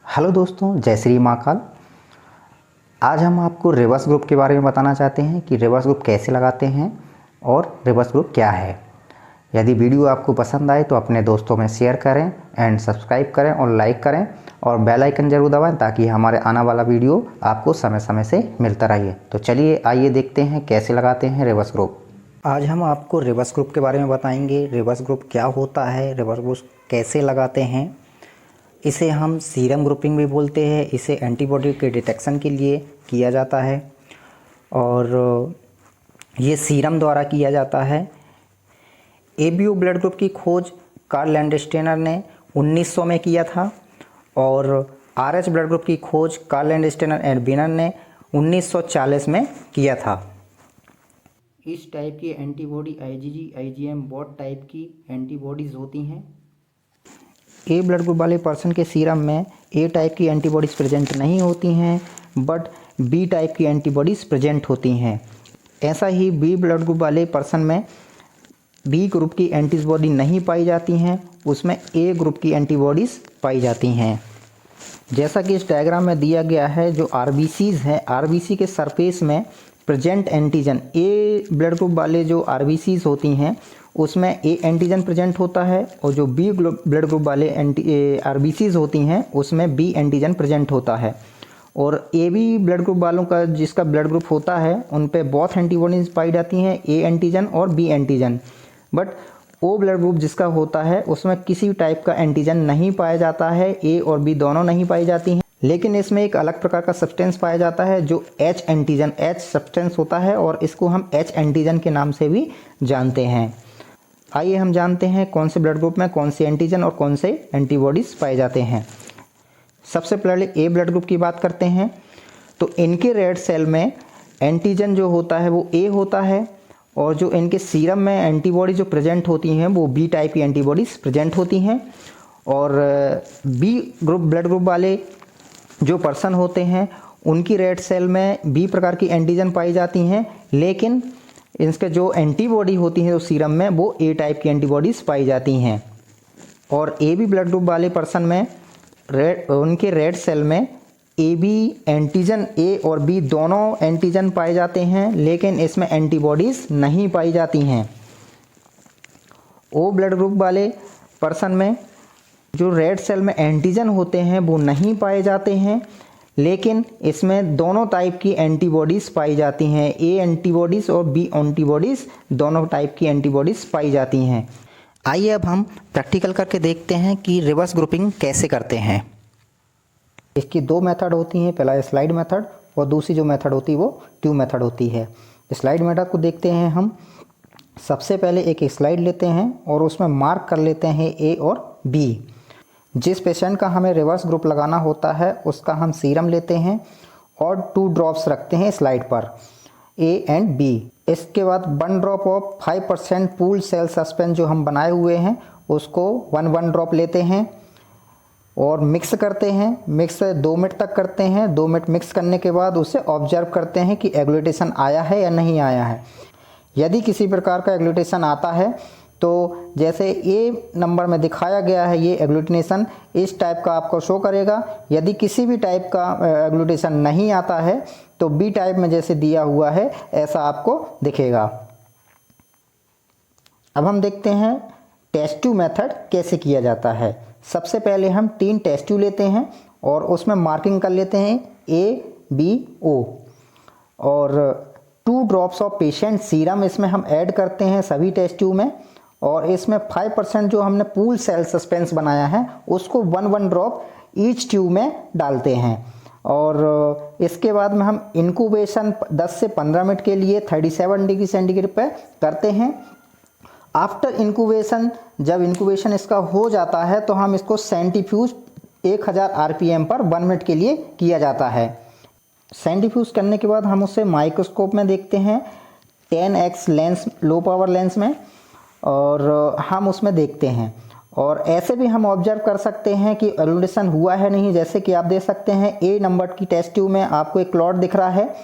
Hello दोस्तों, जय श्री महाकाल। आज हम आपको रिवर्स ग्रुप के बारे में बताना चाहते हैं कि रिवर्स ग्रुप कैसे लगाते हैं और रिवर्स ग्रुप क्या है। यदि वीडियो आपको पसंद आए तो अपने दोस्तों में शेयर करें एंड सब्सक्राइब करें और लाइक करें और बेल आइकन जरूर दबाएं ताकि हमारे आने वाला वीडियो आपको समय समय से मिलता रहे। तो चलिए आइए देखते हैं कैसे लगाते हैं रिवर्स ग्रुप। आज हम आपको रिवर्स ग्रुप के बारे में बताएंगे। रिवर्स ग्रुप क्या होता है, रिवर्स ग्रुप कैसे लगाते हैं। इसे हम सीरम ग्रुपिंग भी बोलते हैं। इसे एंटीबॉडी के डिटेक्शन के लिए किया जाता है और ये सीरम द्वारा किया जाता है। एबीओ ब्लड ग्रुप की खोज कार्ल लैंडस्टेनर ने 1900 में किया था और आरएच ब्लड ग्रुप की खोज कार्ल लैंडस्टेनर एंड बिनर ने 1940 में किया था। इस टाइप की antibody IgG, IgM both type की एंटीबॉडीज़ होती हैं। ए ब्लड ग्रुप वाले पर्सन के सीरम में ए टाइप की एंटीबॉडीज़ प्रेजेंट नहीं होती हैं बट बी टाइप की एंटीबॉडीज़ प्रेजेंट होती हैं। ऐसा ही बी ब्लड ग्रुप वाले पर्सन में बी ग्रुप की एंटीबॉडी नहीं पाई जाती हैं, उसमें ए ग्रुप की एंटीबॉडीज़ पाई जाती हैं। जैसा कि इस डायग्राम में दिया गया है, जो आरबीसीज़ हैं, आरबीसी के सरफेस में प्रेजेंट एंटीजन, ए ब्लड ग्रुप वाले जो आरबीसीज़ होती हैं उसमें ए एंटीजन प्रेजेंट होता है और जो बी ब्लड ग्रुप वाले आरबीसीज़ होती हैं उसमें बी एंटीजन प्रेजेंट होता है। और ए बी ब्लड ग्रुप वालों का जिसका ब्लड ग्रुप होता है उन पे बोथ एंटीबॉडीज पाई जाती हैं, ए एंटीजन और B antigen. But O blood group जिसका होता है उसमें किसी भी टाइप का एंटीजन नहीं पाया जाता है, ए और बी दोनों नहीं पाई जाती हैं। लेकिन इसमें एक अलग प्रकार का सब्सटेंस पाया जाता है जो एच एंटीजन, एच सब्सटेंस होता है और इसको हम एच एंटीजन के नाम से भी जानते हैं। आइए हम जानते हैं कौन से ब्लड ग्रुप में कौन से एंटीजन और कौन से एंटीबॉडीज़ पाए जाते हैं। सबसे पहले ए ब्लड ग्रुप की बात करते हैं। तो इनके रेड सेल में एंटीजन जो होता है वो ए होता है और जो इनके सीरम में एंटीबॉडी जो प्रेजेंट होती हैं वो बी टाइप की एंटीबॉडीज़ प्रेजेंट होती हैं। और बी ग्रुप ब्लड ग्रुप वाले जो पर्सन होते हैं उनकी रेड सेल में बी प्रकार की एंटीजन पाई जाती हैं, लेकिन इनके जो एंटीबॉडी होती है उस सीरम में वो ए टाइप की एंटीबॉडीज़ पाई जाती हैं। और ए बी ब्लड ग्रुप वाले पर्सन में उनके रेड सेल में ए बी एंटीजन, ए और बी दोनों एंटीजन पाए जाते हैं, लेकिन इसमें एंटीबॉडीज़ नहीं पाई जाती हैं। ओ ब्लड ग्रुप वाले पर्सन में जो रेड सेल में एंटीजन होते हैं वो नहीं पाए जाते हैं, लेकिन इसमें दोनों टाइप की एंटीबॉडीज़ पाई जाती हैं, ए एंटीबॉडीज़ और बी एंटीबॉडीज़ दोनों टाइप की एंटीबॉडीज़ पाई जाती हैं। आइए अब हम प्रैक्टिकल करके देखते हैं कि रिवर्स ग्रुपिंग कैसे करते हैं। इसकी दो मेथड होती हैं, पहला स्लाइड मेथड और दूसरी जो मेथड होती है वो ट्यूब मेथड होती है। स्लाइड मेथड को देखते हैं हम। सबसे पहले एक स्लाइड लेते हैं और उसमें मार्क कर लेते हैं ए और बी। जिस पेशेंट का हमें रिवर्स ग्रुप लगाना होता है उसका हम सीरम लेते हैं और 2 ड्रॉप्स रखते हैं स्लाइड पर, ए एंड बी। इसके बाद 1 drop of 5% pool cell suspense जो हम बनाए हुए हैं उसको 1 ड्रॉप लेते हैं और मिक्स करते हैं। मिक्स 2 मिनट तक करते हैं। 2 मिनट मिक्स करने के बाद उसे ऑब्जर्व करते हैं कि एग्लूटेशन आया है या नहीं आया है। यदि किसी प्रकार का एग्लूटेशन आता है तो जैसे ए नंबर में दिखाया गया है ये एग्लूटिनेशन इस टाइप का आपको शो करेगा। यदि किसी भी टाइप का एग्लूटेशन नहीं आता है तो बी टाइप में जैसे दिया हुआ है ऐसा आपको दिखेगा। अब हम देखते हैं टेस्ट ट्यूब मेथड कैसे किया जाता है। सबसे पहले हम 3 टेस्ट ट्यूब लेते हैं और उसमें मार्किंग कर लेते हैं ए बी ओ और 2 ड्रॉप्स ऑफ पेशेंट सीरम इसमें हम ऐड करते हैं सभी टेस्ट ट्यूब में और इसमें 5% जो हमने पूल सेल सस्पेंस बनाया है उसको 1 ड्रॉप ईच ट्यूब में डालते हैं। और इसके बाद में हम इंक्यूबेशन 10 से 15 मिनट के लिए 37 डिग्री सेंटीग्रेड पर करते हैं। आफ्टर इंक्यूबेशन, जब इंक्यूबेशन इसका हो जाता है तो हम इसको सेंट्रीफ्यूज 1000 आरपीएम पर 1 मिनट के लिए किया जाता है। सेंट्रीफ्यूज करने के बाद हम उसे माइक्रोस्कोप में देखते हैं 10x lens, low power lens में, और हम उसमें देखते हैं। और ऐसे भी हम ऑब्जर्व कर सकते हैं कि एग्लूटेशन हुआ है नहीं। जैसे कि आप देख सकते हैं ए नंबर की टेस्ट ट्यूब में आपको एक क्लॉट दिख रहा है।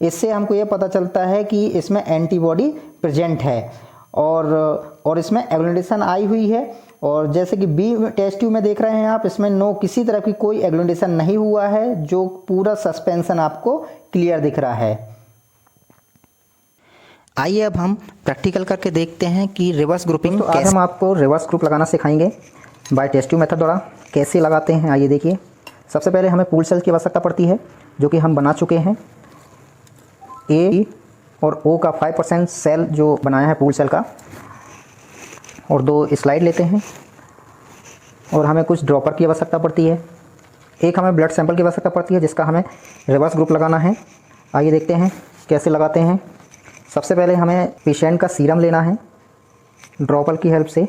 इससे हमको ये पता चलता है कि इसमें एंटीबॉडी प्रेजेंट है और इसमें एग्लूटेशन आई हुई है। और जैसे कि बी टेस्ट ट्यूब में देख रहे हैं आप, इसमें नो किसी तरह की कोई एग्लूटिनेशन नहीं हुआ है, जो पूरा सस्पेंशन आपको क्लियर दिख रहा है। आइए अब हम प्रैक्टिकल करके देखते हैं कि रिवर्स ग्रुपिंग कैसे। आज हम आपको रिवर्स ग्रुप लगाना सिखाएंगे बाय टेस्ट ट्यूब मेथड द्वारा। कैसे लगाते हैं आइए देखिए। सबसे पहले हमें पूल सेल की आवश्यकता पड़ती है, जो कि हम बना चुके हैं। ए और ओ का 5% सेल जो बनाया है पूल सेल का, और 2 स्लाइड लेते हैं। और हमें कुछ ड्रॉपर की आवश्यकता पड़ती है। एक हमें ब्लड सैंपल की आवश्यकता पड़ती है, जिसका हमें रिवर्स ग्रुप लगाना है। आइए देखते हैं कैसे लगाते हैं। सबसे पहले हमें पेशेंट का सीरम लेना है ड्रॉपर की हेल्प से।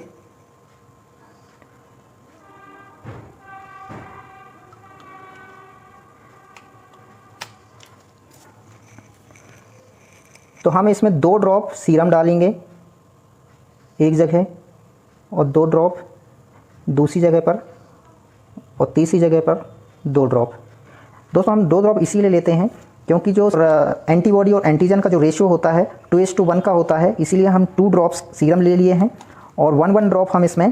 तो हम इसमें 2 ड्रॉप सीरम डालेंगे एक जगह, और 2 ड्रॉप दूसरी जगह पर, और तीसरी जगह पर 2 ड्रॉप। दोस्तों हम 2 ड्रॉप इसीलिए लेते हैं क्योंकि जो एंटीबॉडी और एंटीजन का जो रेशियो होता है 2:1 का होता है, इसीलिए हम 2 ड्रॉप्स सीरम ले लिए हैं, और 1 ड्रॉप हम इसमें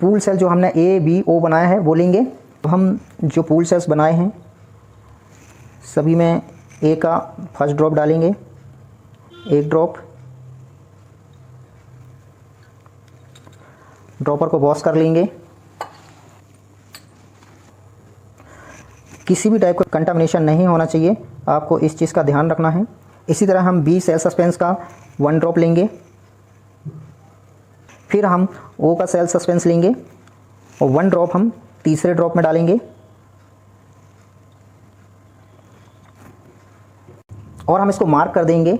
पूल सेल जो हमने ए बी ओ बनाया है वो लेंगे। तो हम जो पूल सेल्स बनाए हैं सभी में ए का फर्स्ट ड्रॉप डालेंगे, 1 ड्रॉप। ड्रॉपर को वॉश कर लेंगे। किसी भी टाइप का कंटामिनेशन नहीं होना चाहिए, आपको इस चीज़ का ध्यान रखना है। इसी तरह हम बी सेल सस्पेंस का 1 ड्रॉप लेंगे, फिर हम ओ का सेल सस्पेंस लेंगे और 1 ड्रॉप हम तीसरे ड्रॉप में डालेंगे, और हम इसको मार्क कर देंगे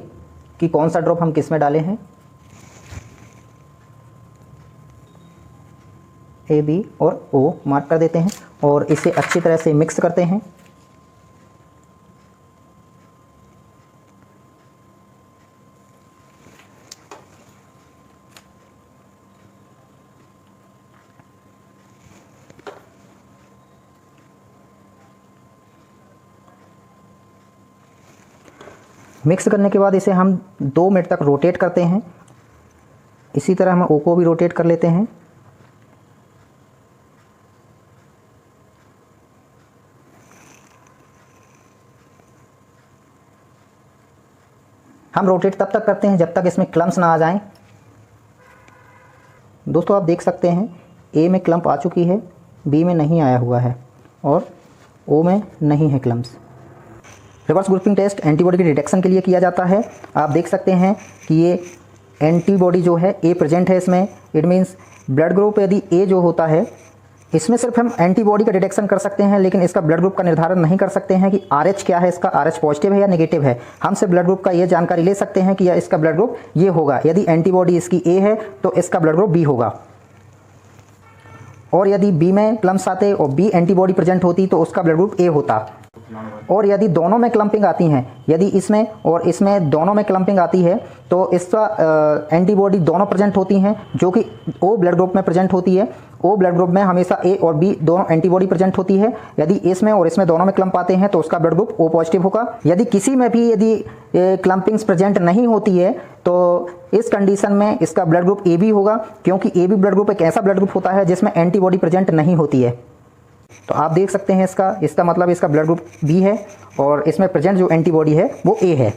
कि कौन सा ड्रॉप हम किस में डाले हैं। ए बी और ओ मार्क कर देते हैं और इसे अच्छी तरह से मिक्स करते हैं। मिक्स करने के बाद इसे हम 2 मिनट तक रोटेट करते हैं। इसी तरह हम ओ को भी रोटेट कर लेते हैं। हम रोटेट तब तक करते हैं जब तक इसमें क्लम्प्स ना आ जाएं। दोस्तों आप देख सकते हैं ए में क्लम्प आ चुकी है, बी में नहीं आया हुआ है, और ओ में नहीं है clumps. Reverse grouping test antibody के डिटेक्शन के लिए किया जाता है। आप देख सकते हैं कि ये एंटीबॉडी जो है ए प्रेजेंट है इसमें। इट मीन्स ब्लड ग्रुप यदि ए जो होता है, इसमें सिर्फ हम एंटीबॉडी का डिटेक्शन कर सकते हैं, लेकिन इसका ब्लड ग्रुप का निर्धारण नहीं कर सकते हैं कि RH क्या है, इसका RH पॉजिटिव है या नेगेटिव है। हम सिर्फ ब्लड ग्रुप का ये जानकारी ले सकते हैं कि इसका ब्लड ग्रुप ये होगा। यदि एंटीबॉडी इसकी ए है तो इसका ब्लड ग्रुप बी होगा, और यदि बी में क्लम्प्स आते और बी एंटीबॉडी प्रेजेंट होती तो उसका ब्लड ग्रुप ए होता। और यदि दोनों में क्लम्पिंग आती हैं, यदि इसमें और इसमें दोनों में क्लम्पिंग आती है तो इसका एंटीबॉडी दोनों प्रेजेंट होती हैं, जो कि ओ ब्लड ग्रुप में प्रेजेंट होती है। ओ ब्लड ग्रुप में हमेशा ए और बी दोनों एंटीबॉडी प्रेजेंट होती है। यदि इसमें और इसमें दोनों में क्लम्प आते हैं तो उसका ब्लड ग्रुप ओ पॉजिटिव होगा। यदि किसी में भी यदि क्लम्पिंग्स प्रेजेंट नहीं होती है तो इस कंडीशन में इसका ब्लड ग्रुप ए बी होगा, क्योंकि ए बी ब्लड ग्रुप एक ऐसा ब्लड ग्रुप होता है जिसमें एंटीबॉडी प्रेजेंट नहीं होती है। तो आप देख सकते हैं इसका मतलब इसका ब्लड ग्रुप बी है, और इसमें प्रेजेंट जो एंटीबॉडी है वो ए है।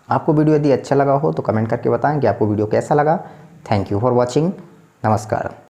आपको वीडियो यदि अच्छा लगा हो तो कमेंट करके बताएं कि आपको वीडियो कैसा लगा। Thank you for watching. नमस्कार।